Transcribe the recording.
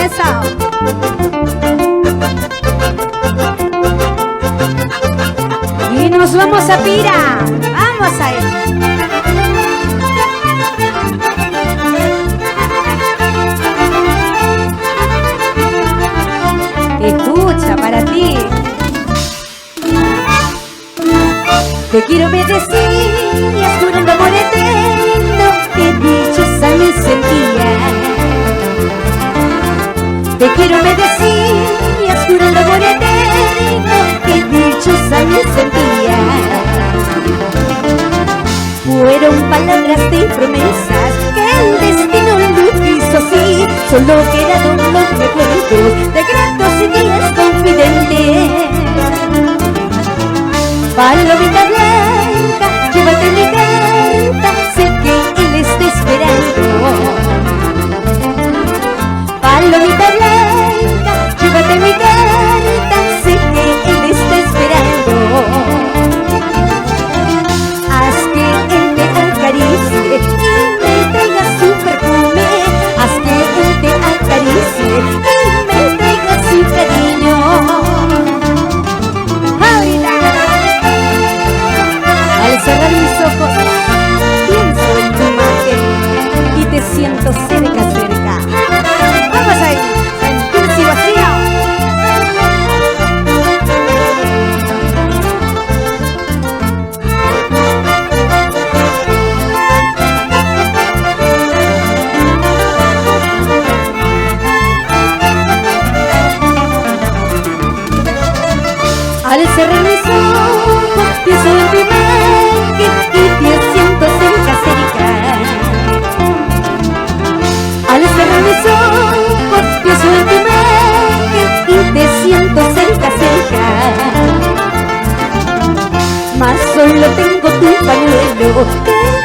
Eso. Y nos vamos a Pira. Vamos a ir. Escucha para ti. Te quiero decir, jurando amor eterno, que dichosa me sentía. Te quiero decir, jurando amor eterno, que dichosa me sentía. Fueron palabras de promesas que el destino no quiso así. Solo quedaron los recuerdos de gratos y días confidentes. Palomita blanca, llévate mi carta, sé que él está esperando. Palomita blanca, llévate mi carta, sé que él está esperando. Haz que él te acaricie y me traiga su perfume. Haz que él te acaricie y me traiga su cariño. Al cerrar mis ojos, pienso en tu imagen y te siento cerca, cerca. Vamos a ir, sentirse vacío. Al cerrar mis ojos, pienso en tu imagen y te siento cerca, cerca. Al cerrar mis ojos, pienso en tu imagen y te siento cerca, cerca. Mas solo tengo tu pañuelo.